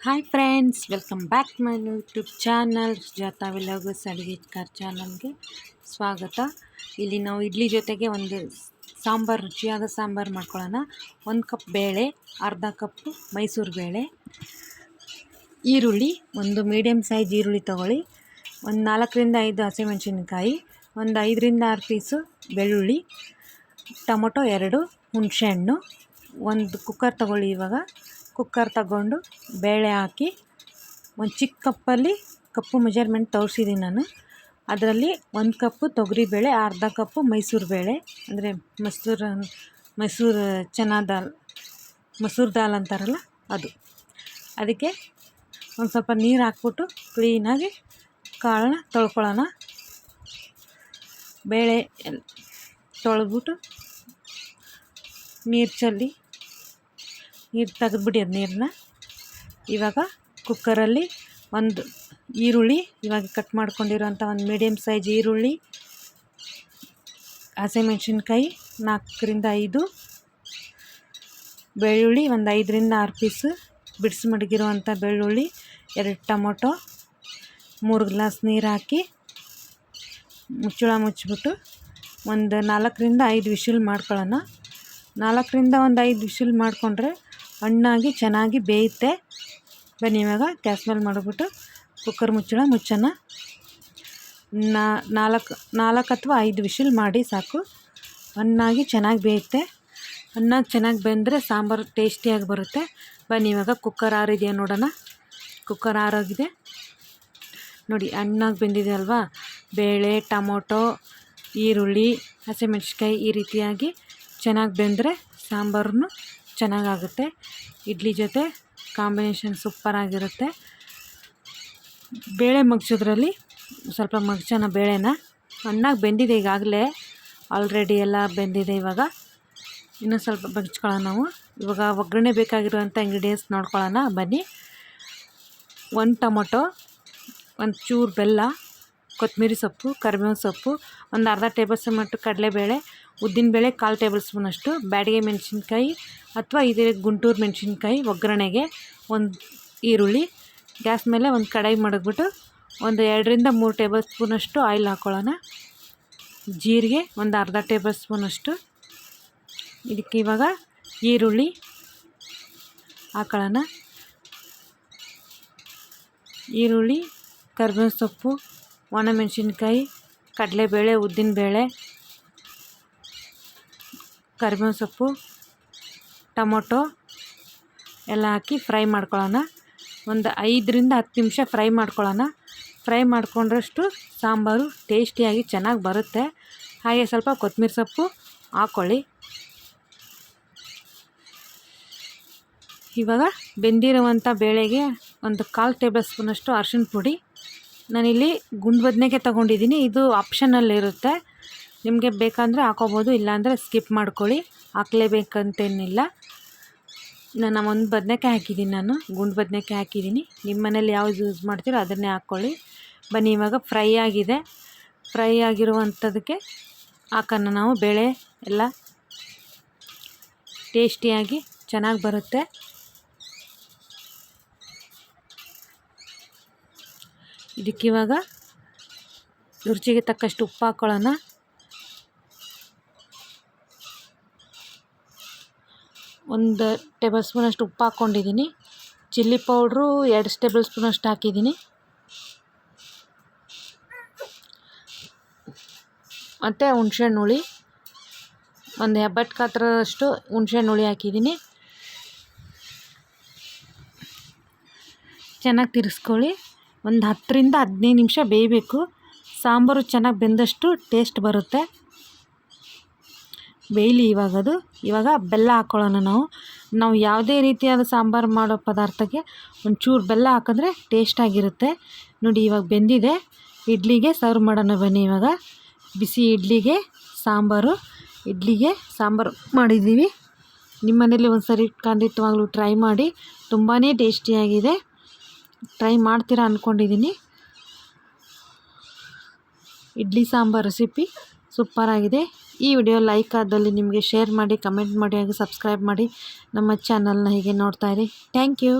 Hi friends, welcome back my YouTube channel Sujata vlogs ಅಡುಗೆಕಾರ್ ಚಾನಲ್ಗೆ ಸ್ವಾಗತ. ಇಲ್ಲಿ ನಾವು ಇಡ್ಲಿ ಜೊತೆಗೆ ಒಂದು ಸಾಂಬಾರು, ರುಚಿಯಾದ ಸಾಂಬಾರು ಮಾಡ್ಕೊಳ್ಳೋಣ. 1 ಕಪ್ ಬೇಳೆ, ಅರ್ಧ ಕಪ್ಪು ಮೈಸೂರು ಬೇಳೆ, ಈರುಳ್ಳಿ, ಒಂದು ಮೀಡಿಯಮ್ ಸೈಜ್ ಈರುಳ್ಳಿ ತೊಗೊಳ್ಳಿ, ಒಂದು 4 ರಿಂದ 5 ಹಸಿಮೆಣಸಿನ್ಕಾಯಿ, ಒಂದು 5 ರಿಂದ 6 ಪೀಸು ಬೆಳ್ಳುಳ್ಳಿ, ಟೊಮೊಟೊ 2, ಹುಣಸೆಹಣ್ಣು, ಒಂದು ಕುಕ್ಕರ್ ತೊಗೊಳ್ಳಿ. ಇವಾಗ ಕುಕ್ಕರ್ ತಗೊಂಡು ಬೇಳೆ ಹಾಕಿ, ಒಂದು ಚಿಕ್ಕ ಕಪ್ಪಲ್ಲಿ ಕಪ್ಪು ಮೆಜರ್ಮೆಂಟ್ ತೋರಿಸಿದ್ದೀನಿ ನಾನು. ಅದರಲ್ಲಿ 1 ಕಪ್ಪು ತೊಗರಿಬೇಳೆ, ಅರ್ಧ ಕಪ್ಪು ಮೈಸೂರು ಬೇಳೆ, ಅಂದರೆ ಮೈಸೂರು ಚನಾ ದಾಲ್, ಮಸೂರು ದಾಲ್ ಅಂತಾರಲ್ಲ ಅದು. ಅದಕ್ಕೆ ಒಂದು ಸ್ವಲ್ಪ ನೀರು ಹಾಕ್ಬಿಟ್ಟು ಕ್ಲೀನಾಗಿ ಕಾಳನ್ನ ತೊಳ್ಕೊಳ್ಳೋಣ. ಬೇಳೆ ತೊಳೆದ್ಬಿಟ್ಟು ನೀರು ಚೆಲ್ಲಿ, ನೀರು ತೆಗೆದ್ಬಿಡಿ ಅದು ನೀರನ್ನ. ಇವಾಗ ಕುಕ್ಕರಲ್ಲಿ ಒಂದು ಈರುಳ್ಳಿ, ಇವಾಗ ಕಟ್ ಮಾಡ್ಕೊಂಡಿರೋಂಥ ಒಂದು ಮೀಡಿಯಮ್ ಸೈಜ್ ಈರುಳ್ಳಿ, ಹಸಿಮೆಣಸಿನ್ಕಾಯಿ 4 ರಿಂದ 5, ಬೆಳ್ಳುಳ್ಳಿ ಒಂದು 5 ರಿಂದ 6 ಪೀಸು ಬಿಡಿಸಿ ಮಡಗಿರುವಂಥ ಬೆಳ್ಳುಳ್ಳಿ, 2 ಟೊಮೊಟೊ, 3 ಗ್ಲಾಸ್ ನೀರು ಹಾಕಿ ಮುಚ್ಚಳ ಮುಚ್ಚಿಬಿಟ್ಟು ಒಂದು 4 ರಿಂದ 5 ವಿಶಿಲ್ ಮಾಡ್ಕೊಳ್ಳೋಣ. 4 ರಿಂದ 5 ವಿಶಿಲ್ ಮಾಡಿಕೊಂಡ್ರೆ ಹಣ್ಣಾಗಿ ಚೆನ್ನಾಗಿ ಬೇಯುತ್ತೆ. ಬನ್ನಿ, ಇವಾಗ ಗ್ಯಾಸ್ ಮೇಲೆ ಮಾಡಿಬಿಟ್ಟು ಕುಕ್ಕರ್ ಮುಚ್ಚೋಣ. 4 ಅಥವಾ 5 ವಿಶಿಲ್ ಮಾಡಿ ಸಾಕು. ಹಣ್ಣಾಗಿ ಚೆನ್ನಾಗಿ ಬೇಯುತ್ತೆ. ಹಣ್ಣಾಗಿ ಚೆನ್ನಾಗಿ ಬೆಂದರೆ ಸಾಂಬಾರು ಟೇಸ್ಟಿಯಾಗಿ ಬರುತ್ತೆ. ಬನ್ನಿ, ಇವಾಗ ಕುಕ್ಕರ್ ಆರಿದೆಯಾ ನೋಡೋಣ. ಕುಕ್ಕರ್ ಆರೋಗಿದೆ ನೋಡಿ, ಹಣ್ಣಾಗಿ ಬೆಂದಿದೆ ಅಲ್ವಾ. ಬೇಳೆ, ಟೊಮೊಟೊ, ಈರುಳ್ಳಿ, ಹಸಿಮೆಣಸಿನ್ಕಾಯಿ ಈ ರೀತಿಯಾಗಿ ಚೆನ್ನಾಗಿ ಬೆಂದರೆ ಸಾಂಬಾರು ಚೆನ್ನಾಗಾಗುತ್ತೆ. ಇಡ್ಲಿ ಜೊತೆ ಕಾಂಬಿನೇಷನ್ ಸೂಪರಾಗಿರುತ್ತೆ. ಬೇಳೆ ಮಗ್ಚೋದ್ರಲ್ಲಿ ಸ್ವಲ್ಪ ಮಗ್ಚೋಣ. ಬೇಳೆನ ಹಣ್ಣಾಗಿ ಬೆಂದಿದೆ ಈಗಾಗಲೇ, ಆಲ್ರೆಡಿ ಎಲ್ಲ ಬೆಂದಿದೆ. ಇವಾಗ ಇನ್ನೂ ಸ್ವಲ್ಪ ಮಗ್ಚ್ಕೊಳ್ಳೋಣ ನಾವು. ಇವಾಗ ಒಗ್ಗರಣೆ ಬೇಕಾಗಿರುವಂಥ ಇಂಗ್ರೀಡಿಯೆಂಟ್ಸ್ ನೋಡ್ಕೊಳ್ಳೋಣ ಬನ್ನಿ. 1 ಟೊಮೊಟೊ, ಒಂದು ಚೂರು ಬೆಲ್ಲ, ಕೊತ್ತಂಬರಿ ಸೊಪ್ಪು, ಕರಿಬೇವಿನ ಸೊಪ್ಪು, ಒಂದು ಅರ್ಧ ಟೇಬಲ್ ಸ್ಪೂನ್ ಅಷ್ಟು ಕಡಲೆಬೇಳೆ, ಉದ್ದಿನಬೇಳೆ 1/4 ಟೇಬಲ್ ಸ್ಪೂನಷ್ಟು, ಬ್ಯಾಡಗಿ ಮೆಣಸಿನ್ಕಾಯಿ ಅಥವಾ ಇದೇ ಗುಂಟೂರು ಮೆಣಸಿನ್ಕಾಯಿ ಒಗ್ಗರಣೆಗೆ, ಒಂದು ಈರುಳ್ಳಿ. ಗ್ಯಾಸ್ ಮೇಲೆ ಒಂದು ಕಡಾಯಿ ಮಡಗ್ಬಿಟ್ಟು ಒಂದು 2 ರಿಂದ 3 ಟೇಬಲ್ ಸ್ಪೂನಷ್ಟು ಆಯಿಲ್ ಹಾಕ್ಕೊಳ್ಳೋಣ. ಜೀರಿಗೆ ಒಂದು ಅರ್ಧ ಟೇಬಲ್ ಸ್ಪೂನಷ್ಟು. ಇದಕ್ಕೆ ಇವಾಗ ಈರುಳ್ಳಿ ಹಾಕೊಳ್ಳೋಣ. ಈರುಳ್ಳಿ, ಕರಿಬೇವಿನ ಸೊಪ್ಪು, ಒಣಮೆಣಸಿನ್ಕಾಯಿ, ಕಡಲೆಬೇಳೆ, ಉದ್ದಿನಬೇಳೆ, ಕರಿಬೇವಿನ ಸೊಪ್ಪು, ಟೊಮೊಟೊ ಎಲ್ಲ ಹಾಕಿ ಫ್ರೈ ಮಾಡ್ಕೊಳ್ಳೋಣ. ಒಂದು 5 ರಿಂದ 10 ನಿಮಿಷ ಫ್ರೈ ಮಾಡ್ಕೊಳ್ಳೋಣ. ಫ್ರೈ ಮಾಡ್ಕೊಂಡ್ರಷ್ಟು ಸಾಂಬಾರು ಟೇಸ್ಟಿಯಾಗಿ ಚೆನ್ನಾಗಿ ಬರುತ್ತೆ. ಹಾಗೆ ಸ್ವಲ್ಪ ಕೊತ್ತಂಬರಿ ಸೊಪ್ಪು ಹಾಕ್ಕೊಳ್ಳಿ. ಇವಾಗ ಬೆಂದಿರುವಂಥ ಬೇಳೆಗೆ ಒಂದು 1/4 ಟೇಬಲ್ ಸ್ಪೂನಷ್ಟು ಅರಿಶಿಣ ಪುಡಿ. ನಾನಿಲ್ಲಿ ಗುಂಡು ಬದನೆಕಾಯಿ ತೊಗೊಂಡಿದ್ದೀನಿ. ಇದು ಆಪ್ಷನಲ್ ಇರುತ್ತೆ, ನಿಮಗೆ ಬೇಕಂದರೆ ಹಾಕೋಬೋದು, ಇಲ್ಲಾಂದರೆ ಸ್ಕಿಪ್ ಮಾಡ್ಕೊಳ್ಳಿ. ಹಾಕಲೇಬೇಕಂತೇನಿಲ್ಲ. ನಾನು ಒಂದು ಬದನೆಕಾಯಿ ಹಾಕಿದ್ದೀನಿ, ನಾನು ಗುಂಡು ಬದನೆಕಾಯಿ ಹಾಕಿದ್ದೀನಿ. ನಿಮ್ಮ ಮನೇಲಿ ಯಾವ್ದು ಯೂಸ್ ಮಾಡ್ತೀರೋ ಅದನ್ನೇ ಹಾಕ್ಕೊಳ್ಳಿ. ಬನ್ನಿ, ಇವಾಗ ಫ್ರೈ ಆಗಿದೆ. ಫ್ರೈ ಆಗಿರುವಂಥದಕ್ಕೆ ಹಾಕೋಣ ನಾವು ಬೇಳೆ ಎಲ್ಲ. ಟೇಸ್ಟಿಯಾಗಿ ಚೆನ್ನಾಗಿ ಬರುತ್ತೆ. ಇದಕ್ಕಿವಾಗ ರುಚಿಗೆ ತಕ್ಕಷ್ಟು ಉಪ್ಪು ಹಾಕ್ಕೊಳ್ಳೋಣ. ಒಂದು ಟೇಬಲ್ ಸ್ಪೂನಷ್ಟು ಉಪ್ಪು ಹಾಕ್ಕೊಂಡಿದ್ದೀನಿ. ಚಿಲ್ಲಿ ಪೌಡ್ರು 2 ಟೇಬಲ್ ಸ್ಪೂನಷ್ಟು ಹಾಕಿದ್ದೀನಿ. ಮತ್ತು ಹುಣಸೆಹಣ್ಣು ಹುಳಿ ಒಂದು ಹೆಬ್ಬಟ್ಟು ಗಾತ್ರದಷ್ಟು ಹುಣಸೆಹಣ್ಣು ಹುಳಿ ಹಾಕಿದ್ದೀನಿ. ಚೆನ್ನಾಗಿ ತಿರ್ಸ್ಕೊಳ್ಳಿ. ಒಂದು 10 ರಿಂದ 15 ನಿಮಿಷ ಬೇಯಬೇಕು. ಸಾಂಬಾರು ಚೆನ್ನಾಗಿ ಬೆಂದಷ್ಟು ಟೇಸ್ಟ್ ಬರುತ್ತೆ. ಬೇಯಲಿ ಇವಾಗದು. ಇವಾಗ ಬೆಲ್ಲ ಹಾಕ್ಕೊಳ್ಳೋಣ. ನಾವು ಯಾವುದೇ ರೀತಿಯಾದ ಸಾಂಬಾರು ಮಾಡೋ ಪದಾರ್ಥಕ್ಕೆ ಒಂಚೂರು ಬೆಲ್ಲ ಹಾಕಿದ್ರೆ ಟೇಸ್ಟಾಗಿರುತ್ತೆ. ನೋಡಿ, ಇವಾಗ ಬೆಂದಿದೆ. ಇಡ್ಲಿಗೆ ಸರ್ವ್ ಮಾಡೋಣ ಬನ್ನಿ. ಇವಾಗ ಬಿಸಿ ಇಡ್ಲಿಗೆ ಸಾಂಬಾರು ಮಾಡಿದ್ದೀವಿ. ನಿಮ್ಮ ಮನೇಲಿ ಒಂದು ಸರಿ ಖಂಡಿತವಾಗ್ಲೂ ಟ್ರೈ ಮಾಡಿ. ತುಂಬಾ ಟೇಸ್ಟಿಯಾಗಿದೆ. ಟ್ರೈ ಮಾಡ್ತೀರಾ ಅಂದ್ಕೊಂಡಿದ್ದೀನಿ. ಇಡ್ಲಿ ಸಾಂಬಾರು ರೆಸಿಪಿ ಸೂಪರಾಗಿದೆ. ಈ ವಿಡಿಯೋ ಲೈಕ್ ಆದಲ್ಲಿ ನಿಮಗೆ ಶೇರ್ ಮಾಡಿ, ಕಮೆಂಟ್ ಮಾಡಿ, ಹಾಗೆ ಸಬ್ಸ್ಕ್ರೈಬ್ ಮಾಡಿ ನಮ್ಮ ಚಾನಲ್ನ ಹೀಗೆ ನೋಡ್ತಾ ಇರಿ. Thank you.